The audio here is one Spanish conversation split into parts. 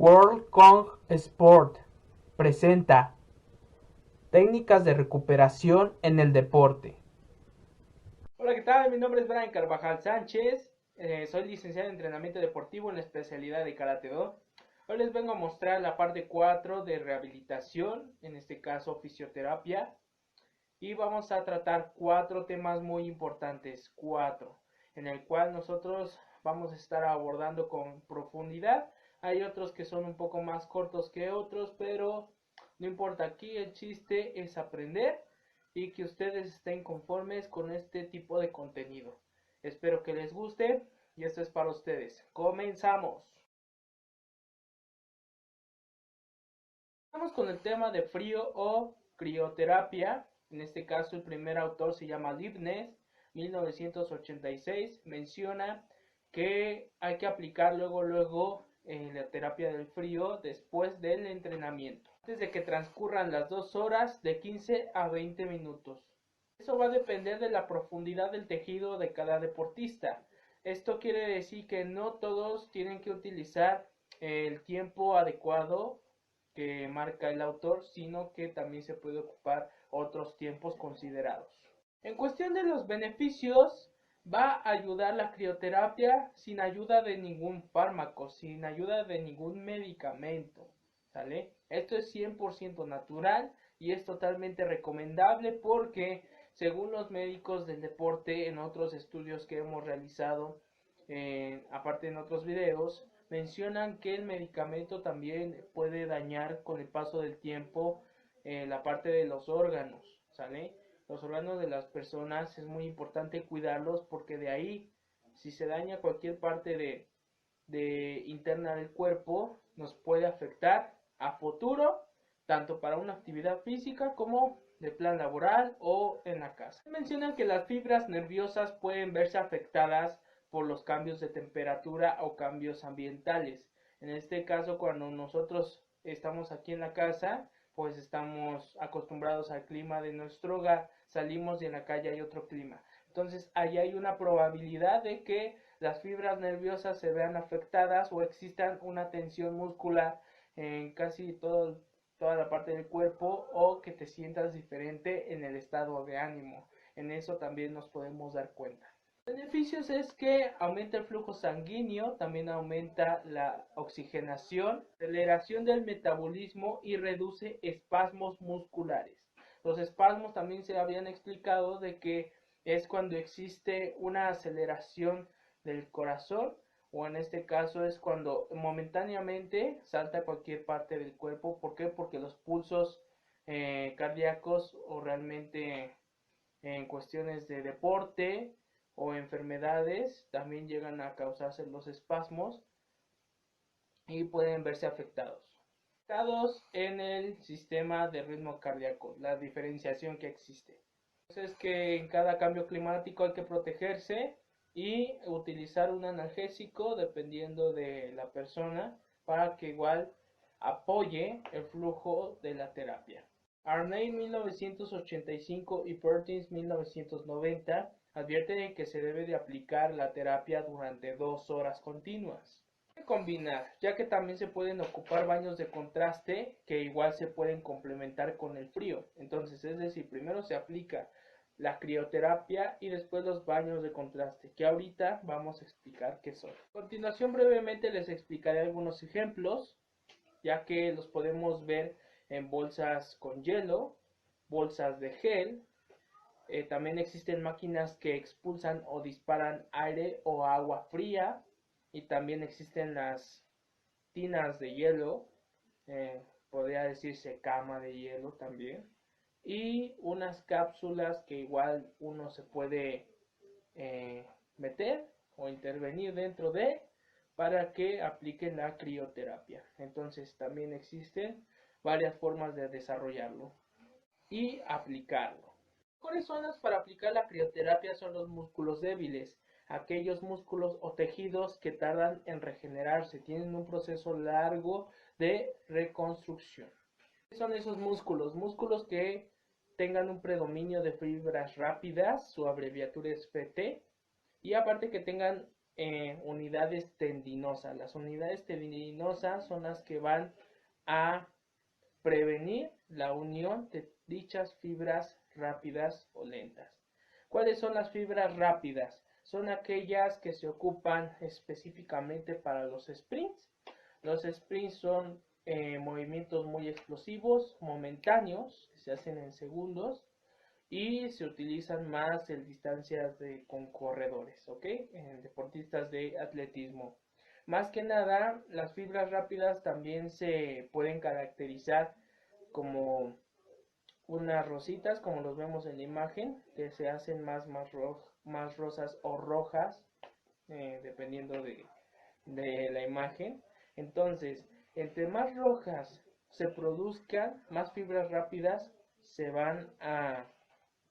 World Kong Sport presenta técnicas de recuperación en el deporte. Hola, ¿qué tal? Mi nombre es Brian Carvajal Sánchez. Soy licenciado en entrenamiento deportivo en la especialidad de Karate Do. Hoy les vengo a mostrar la parte 4 de rehabilitación, en este caso fisioterapia. Y vamos a tratar 4 temas muy importantes, 4, en el cual nosotros vamos a estar abordando con profundidad. Hay otros que son un poco más cortos que otros, pero no importa, aquí el chiste es aprender y que ustedes estén conformes con este tipo de contenido. Espero que les guste y esto es para ustedes. Comenzamos. Vamos con el tema de frío o crioterapia. En este caso el primer autor se llama Leibniz, 1986. Menciona que hay que aplicar luego la terapia del frío después del entrenamiento, antes de que transcurran las 2 horas de 15 a 20 minutos. Eso va a depender de la profundidad del tejido de cada deportista. Esto quiere decir que no todos tienen que utilizar el tiempo adecuado que marca el autor, sino que también se puede ocupar otros tiempos considerados. En cuestión de los beneficios, va a ayudar la crioterapia sin ayuda de ningún fármaco, sin ayuda de ningún medicamento, ¿sale? Esto es 100% natural y es totalmente recomendable porque según los médicos del deporte en otros estudios que hemos realizado, aparte en otros videos, mencionan que el medicamento también puede dañar con el paso del tiempo la parte de los órganos, ¿sale? Los órganos de las personas es muy importante cuidarlos porque de ahí, si se daña cualquier parte de interna del cuerpo, nos puede afectar a futuro, tanto para una actividad física como de plan laboral o en la casa. Mencionan que las fibras nerviosas pueden verse afectadas por los cambios de temperatura o cambios ambientales. En este caso, cuando nosotros estamos aquí en la casa, pues estamos acostumbrados al clima de nuestro hogar, salimos y en la calle hay otro clima. Entonces, ahí hay una probabilidad de que las fibras nerviosas se vean afectadas o existan una tensión muscular en casi toda la parte del cuerpo o que te sientas diferente en el estado de ánimo. En eso también nos podemos dar cuenta. Beneficios es que aumenta el flujo sanguíneo, también aumenta la oxigenación, aceleración del metabolismo y reduce espasmos musculares. Los espasmos también se habían explicado de que es cuando existe una aceleración del corazón o en este caso es cuando momentáneamente salta cualquier parte del cuerpo. ¿Por qué? Porque los pulsos cardíacos o realmente en cuestiones de deporte o enfermedades también llegan a causarse los espasmos y pueden verse afectados. Afectados en el sistema de ritmo cardíaco, la diferenciación que existe. Entonces que en cada cambio climático hay que protegerse y utilizar un analgésico dependiendo de la persona para que igual apoye el flujo de la terapia. Arney 1985 y Perkins 1990 advierten de que se debe de aplicar la terapia durante 2 horas continuas. Combinar, ya que también se pueden ocupar baños de contraste que igual se pueden complementar con el frío. Entonces, es decir, primero se aplica la crioterapia y después los baños de contraste, que ahorita vamos a explicar qué son. A continuación, brevemente les explicaré algunos ejemplos, ya que los podemos ver en bolsas con hielo, bolsas de gel. También existen máquinas que expulsan o disparan aire o agua fría. Y también existen las tinas de hielo, podría decirse cama de hielo también. Y unas cápsulas que igual uno se puede meter o intervenir dentro de para que apliquen la crioterapia. Entonces también existen varias formas de desarrollarlo y aplicarlo. Mejores zonas para aplicar la crioterapia son los músculos débiles, aquellos músculos o tejidos que tardan en regenerarse, tienen un proceso largo de reconstrucción. ¿Qué son esos músculos? Músculos que tengan un predominio de fibras rápidas, su abreviatura es FT, y aparte que tengan unidades tendinosas. Las unidades tendinosas son las que van a prevenir la unión de dichas fibras rápidas o lentas. ¿Cuáles son las fibras rápidas? Son aquellas que se ocupan específicamente para los sprints. Los sprints son movimientos muy explosivos, momentáneos, que se hacen en segundos y se utilizan más en distancias con corredores, ¿ok? En deportistas de atletismo. Más que nada, las fibras rápidas también se pueden caracterizar como unas rositas, como los vemos en la imagen, que se hacen más rosas o rojas, dependiendo de la imagen. Entonces, entre más rojas se produzcan, más fibras rápidas se van a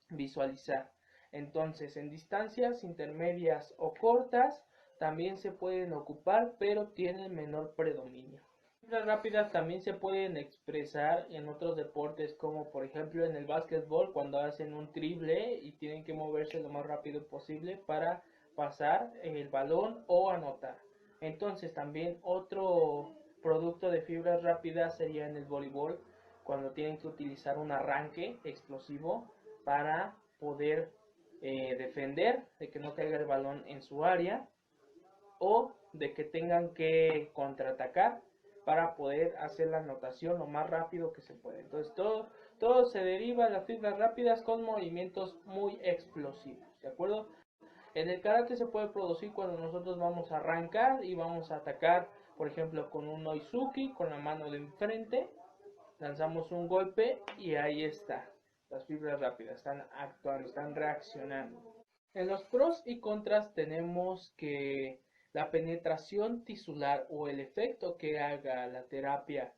visualizar. Entonces, en distancias intermedias o cortas también se pueden ocupar, pero tienen menor predominio. Las rápidas también se pueden expresar en otros deportes, como por ejemplo en el básquetbol, cuando hacen un triple y tienen que moverse lo más rápido posible para pasar el balón o anotar. Entonces también otro producto de fibras rápidas sería en el voleibol, cuando tienen que utilizar un arranque explosivo para poder defender de que no caiga el balón en su área o de que tengan que contraatacar para poder hacer la anotación lo más rápido que se puede. Entonces todo se deriva de las fibras rápidas con movimientos muy explosivos, ¿de acuerdo? En el karate se puede producir cuando nosotros vamos a arrancar y vamos a atacar, por ejemplo, con un oizuki, con la mano de enfrente, lanzamos un golpe y ahí está. Las fibras rápidas están actuando, están reaccionando. En los pros y contras tenemos que la penetración tisular o el efecto que haga la terapia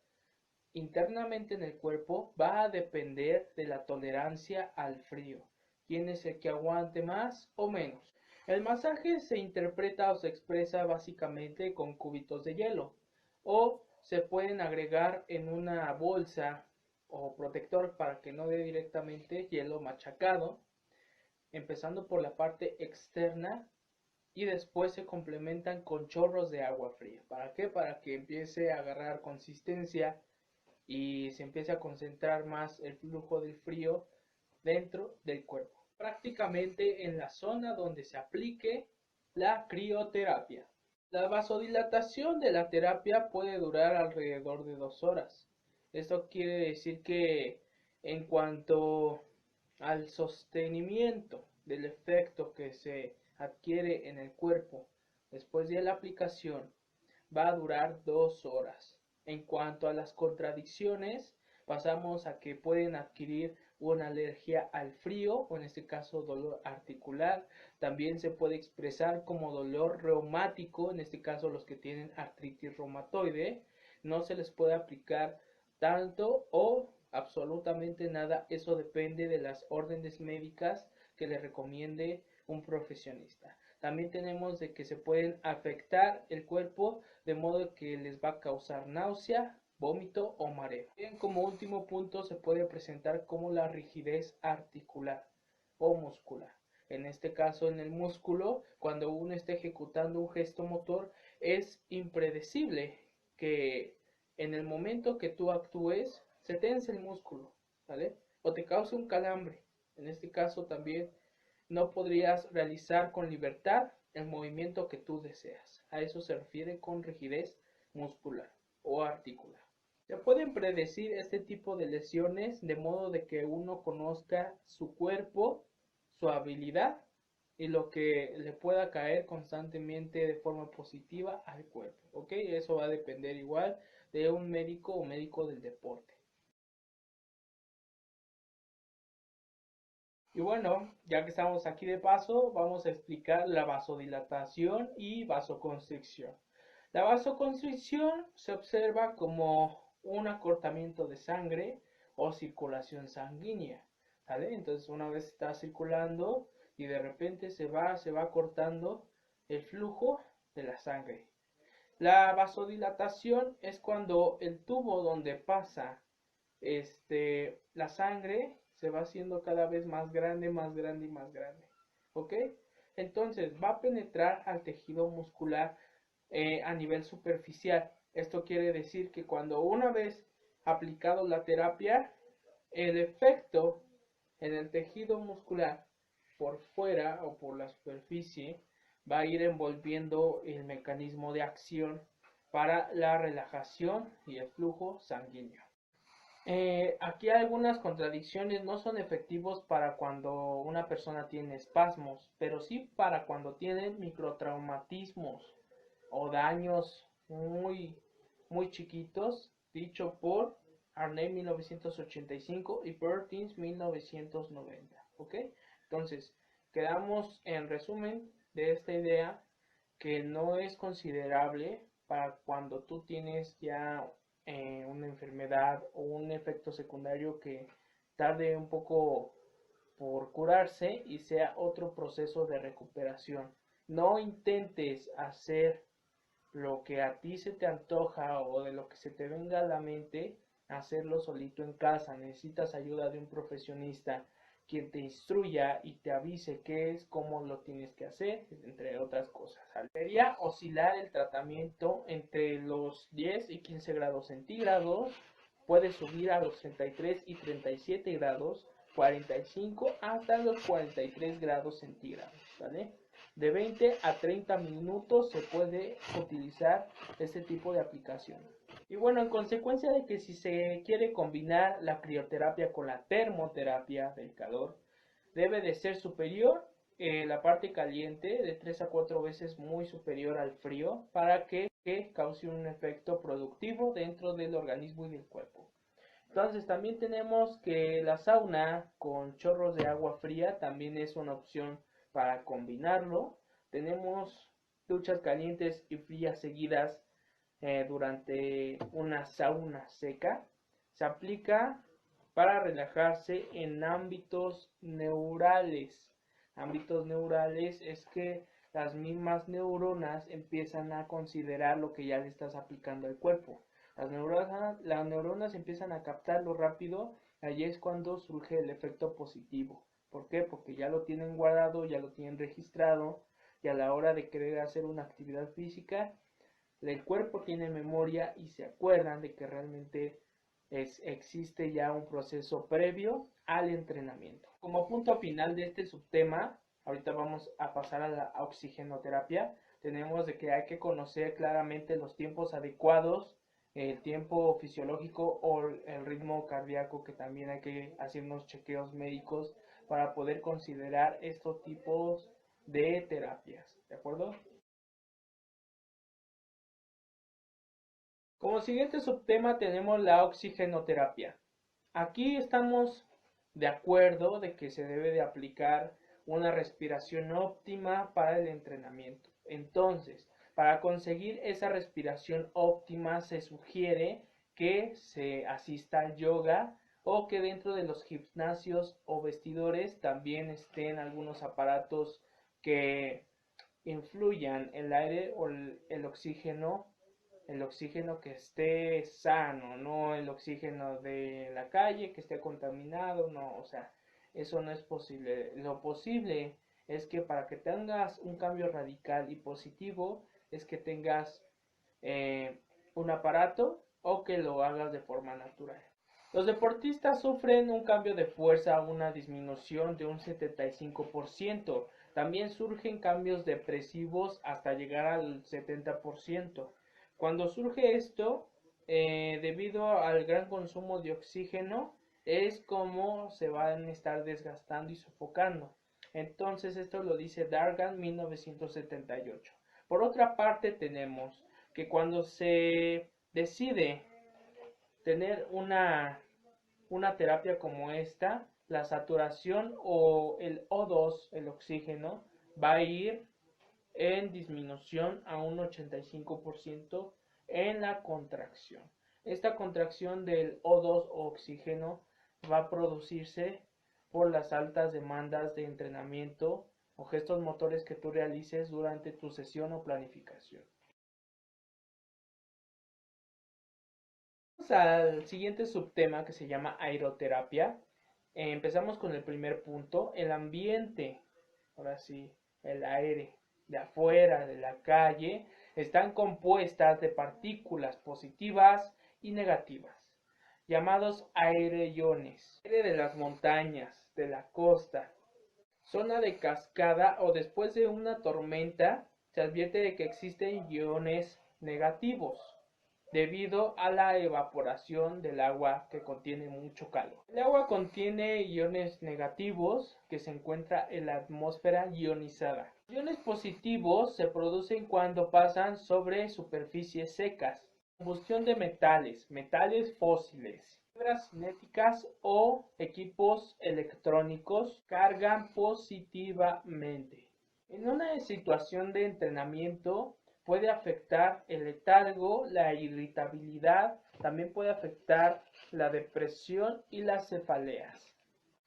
internamente en el cuerpo va a depender de la tolerancia al frío. ¿Quién es el que aguante más o menos? El masaje se interpreta o se expresa básicamente con cubitos de hielo o se pueden agregar en una bolsa o protector para que no dé directamente hielo machacado, empezando por la parte externa y después se complementan con chorros de agua fría. ¿Para qué? Para que empiece a agarrar consistencia y se empiece a concentrar más el flujo del frío dentro del cuerpo. Prácticamente en la zona donde se aplique la crioterapia. La vasodilatación de la terapia puede durar alrededor de 2 horas. Esto quiere decir que en cuanto al sostenimiento del efecto que se adquiere en el cuerpo después de la aplicación, va a durar 2 horas. En cuanto a las contradicciones, pasamos a que pueden adquirir una alergia al frío o en este caso dolor articular. También se puede expresar como dolor reumático, en este caso los que tienen artritis reumatoide. No se les puede aplicar tanto o absolutamente nada. Eso depende de las órdenes médicas que le recomiende un profesionista. También tenemos de que se pueden afectar el cuerpo de modo que les va a causar náusea, vómito o mareo. Bien, como último punto se puede presentar como la rigidez articular o muscular. En este caso, en el músculo, cuando uno está ejecutando un gesto motor, es impredecible que en el momento que tú actúes se tense el músculo, ¿vale? O te cause un calambre. En este caso también no podrías realizar con libertad el movimiento que tú deseas. A eso se refiere con rigidez muscular o articular. Se pueden predecir este tipo de lesiones de modo de que uno conozca su cuerpo, su habilidad y lo que le pueda caer constantemente de forma positiva al cuerpo. ¿Ok? Eso va a depender igual de un médico o médico del deporte. Y bueno, ya que estamos aquí de paso, vamos a explicar la vasodilatación y vasoconstricción. La vasoconstricción se observa como un acortamiento de sangre o circulación sanguínea, ¿vale? Entonces una vez está circulando y de repente se va cortando el flujo de la sangre. La vasodilatación es cuando el tubo donde pasa la sangre se va haciendo cada vez más grande y más grande. ¿Ok? Entonces va a penetrar al tejido muscular a nivel superficial. Esto quiere decir que cuando una vez aplicado la terapia, el efecto en el tejido muscular por fuera o por la superficie va a ir envolviendo el mecanismo de acción para la relajación y el flujo sanguíneo. Aquí algunas contradicciones: no son efectivos para cuando una persona tiene espasmos, pero sí para cuando tiene microtraumatismos o daños muy chiquitos, dicho por Arnay 1985 y Perkins 1990. ¿Ok? Entonces, quedamos en resumen de esta idea que no es considerable para cuando tú tienes ya una enfermedad o un efecto secundario que tarde un poco por curarse y sea otro proceso de recuperación. No intentes hacer lo que a ti se te antoja o de lo que se te venga a la mente, hacerlo solito en casa. Necesitas ayuda de un profesionista quien te instruya y te avise qué es, cómo lo tienes que hacer, entre otras cosas. Debería oscilar el tratamiento entre los 10 y 15 grados centígrados, puede subir a los 33 y 37 grados, 45 hasta los 43 grados centígrados, ¿vale? De 20 a 30 minutos se puede utilizar este tipo de aplicación. Y bueno, en consecuencia de que si se quiere combinar la crioterapia con la termoterapia del calor, debe de ser superior la parte caliente de 3 a 4 veces muy superior al frío para que cause un efecto productivo dentro del organismo y del cuerpo. Entonces también tenemos que la sauna con chorros de agua fría también es una opción para combinarlo. Tenemos duchas calientes y frías seguidas durante una sauna seca. Se aplica para relajarse en ámbitos neurales. Ámbitos neurales es que las mismas neuronas empiezan a considerar lo que ya le estás aplicando al cuerpo. Las neuronas empiezan a captarlo rápido, allí es cuando surge el efecto positivo. ¿Por qué? Porque ya lo tienen guardado, ya lo tienen registrado, y a la hora de querer hacer una actividad física, el cuerpo tiene memoria y se acuerdan de que realmente existe ya un proceso previo al entrenamiento. Como punto final de este subtema, ahorita vamos a pasar a la oxigenoterapia. Tenemos de que hay que conocer claramente los tiempos adecuados, el tiempo fisiológico o el ritmo cardíaco, que también hay que hacer unos chequeos médicos para poder considerar estos tipos de terapias, ¿de acuerdo? Como siguiente subtema tenemos la oxigenoterapia. Aquí estamos de acuerdo de que se debe de aplicar una respiración óptima para el entrenamiento. Entonces, para conseguir esa respiración óptima se sugiere que se asista al yoga o que dentro de los gimnasios o vestidores también estén algunos aparatos que influyan el aire o el oxígeno que esté sano, no el oxígeno de la calle que esté contaminado, no, o sea, eso no es posible. Lo posible es que para que tengas un cambio radical y positivo, es que tengas eh, un aparato o que lo hagas de forma natural. Los deportistas sufren un cambio de fuerza, una disminución de un 75%. También surgen cambios depresivos hasta llegar al 70%. Cuando surge esto, debido al gran consumo de oxígeno, es como se van a estar desgastando y sofocando. Entonces esto lo dice Dargan 1978. Por otra parte tenemos que cuando se decide tener una terapia como esta, la saturación o el O2, el oxígeno, va a ir en disminución a un 85% en la contracción. Esta contracción del O2 o oxígeno va a producirse por las altas demandas de entrenamiento o gestos motores que tú realices durante tu sesión o planificación. Vamos al siguiente subtema que se llama aeroterapia. Empezamos con el primer punto, el ambiente. Ahora sí, el aire de afuera, de la calle, están compuestas de partículas positivas y negativas, llamados aereiones. Aire de las montañas, de la costa, zona de cascada o después de una tormenta, se advierte de que existen iones negativos debido a la evaporación del agua que contiene mucho calor. El agua contiene iones negativos que se encuentra en la atmósfera ionizada. Los iones positivos se producen cuando pasan sobre superficies secas. Combustión de metales, metales fósiles, fibras cinéticas o equipos electrónicos cargan positivamente. En una situación de entrenamiento, puede afectar el letargo, la irritabilidad, también puede afectar la depresión y las cefaleas.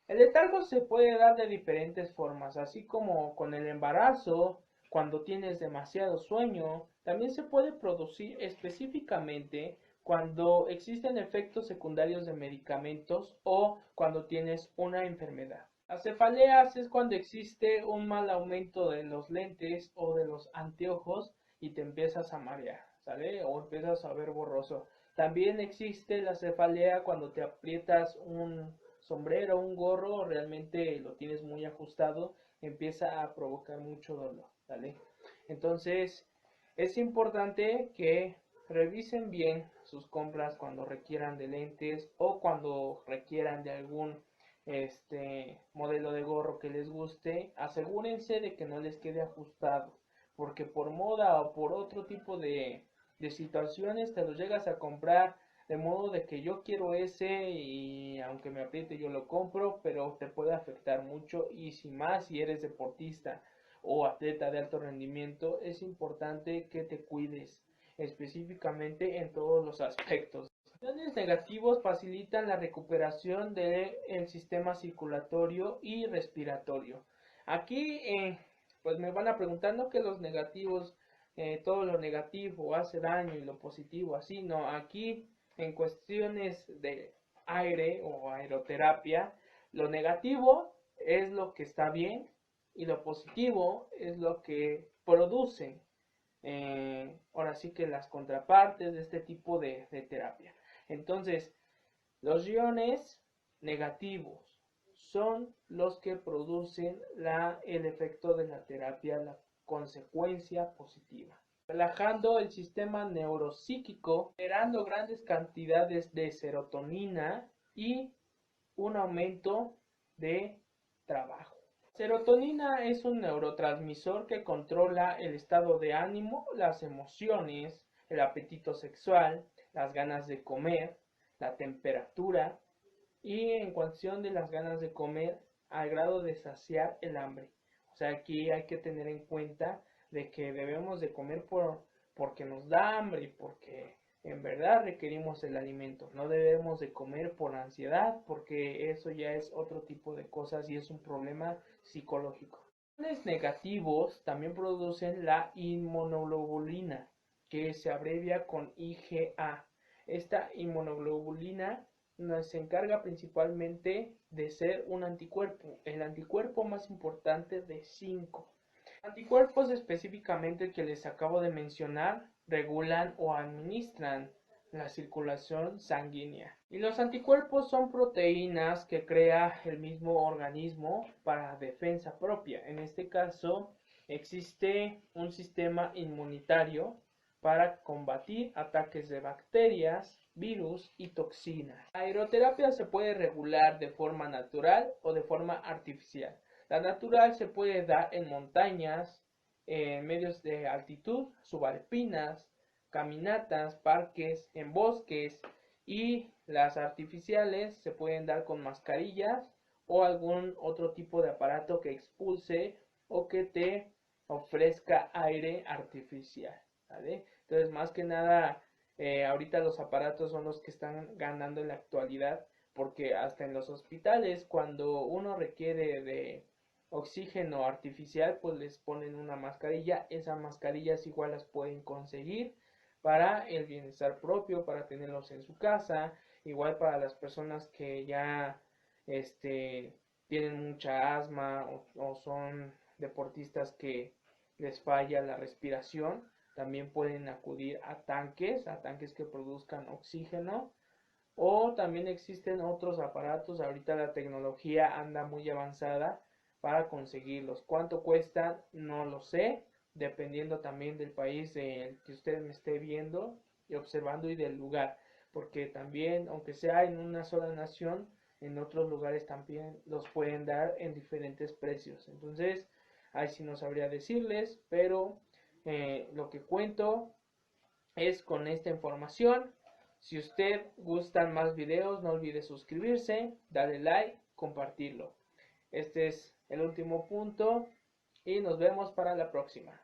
El letargo se puede dar de diferentes formas, así como con el embarazo, cuando tienes demasiado sueño, también se puede producir específicamente cuando existen efectos secundarios de medicamentos o cuando tienes una enfermedad. Las cefaleas es cuando existe un mal aumento de los lentes o de los anteojos y te empiezas a marear, ¿sale? O empiezas a ver borroso. También existe la cefalea cuando te aprietas un sombrero, un gorro, realmente lo tienes muy ajustado, empieza a provocar mucho dolor, ¿sale? Entonces, es importante que revisen bien sus compras cuando requieran de lentes o cuando requieran de algún modelo de gorro que les guste. Asegúrense de que no les quede ajustado, porque por moda o por otro tipo de situaciones te los llegas a comprar de modo de que yo quiero ese y aunque me apriete yo lo compro, pero te puede afectar mucho y si más si eres deportista o atleta de alto rendimiento, es importante que te cuides específicamente en todos los aspectos. Los iones negativos facilitan la recuperación del sistema circulatorio y respiratorio. Aquí pues me van a preguntar, no que los negativos, todo lo negativo hace daño y lo positivo así, no, aquí en cuestiones de aire o aeroterapia, lo negativo es lo que está bien y lo positivo es lo que producen. Ahora sí que las contrapartes de este tipo de terapia. Entonces, los iones negativos son los que producen el efecto de la terapia, la consecuencia positiva. Relajando el sistema neuropsíquico, generando grandes cantidades de serotonina y un aumento de trabajo. Serotonina es un neurotransmisor que controla el estado de ánimo, las emociones, el apetito sexual, las ganas de comer, la temperatura y en cuestión de las ganas de comer al grado de saciar el hambre. O sea, aquí hay que tener en cuenta de que debemos de comer porque nos da hambre y porque en verdad requerimos el alimento. No debemos de comer por ansiedad porque eso ya es otro tipo de cosas y es un problema psicológico. Los iones negativos también producen la inmunoglobulina, que se abrevia con IgA. Esta inmunoglobulina se encarga principalmente de ser un anticuerpo, el anticuerpo más importante de 5. Anticuerpos específicamente que les acabo de mencionar regulan o administran la circulación sanguínea. Y los anticuerpos son proteínas que crea el mismo organismo para defensa propia. En este caso existe un sistema inmunitario para combatir ataques de bacterias, virus y toxinas. La aeroterapia se puede regular de forma natural o de forma artificial. La natural se puede dar en montañas, en medios de altitud, subalpinas, caminatas, parques, en bosques, y las artificiales se pueden dar con mascarillas o algún otro tipo de aparato que expulse o que te ofrezca aire artificial, ¿vale? Entonces, más que nada, ahorita los aparatos son los que están ganando en la actualidad, porque hasta en los hospitales, cuando uno requiere de oxígeno artificial, pues les ponen una mascarilla. Esas mascarillas igual las pueden conseguir para el bienestar propio, para tenerlos en su casa, igual para las personas que ya tienen mucha asma o son deportistas que les falla la respiración, también pueden acudir a tanques que produzcan oxígeno, o también existen otros aparatos. Ahorita la tecnología anda muy avanzada para conseguirlos. ¿Cuánto cuestan? No lo sé, dependiendo también del país en el que usted me esté viendo y observando, y del lugar, porque también, aunque sea en una sola nación, en otros lugares también los pueden dar en diferentes precios. Entonces ahí sí no sabría decirles, pero lo que cuento es con esta información. Si usted gustan más videos, no olvide suscribirse, darle like, compartirlo. Este es el último punto y nos vemos para la próxima.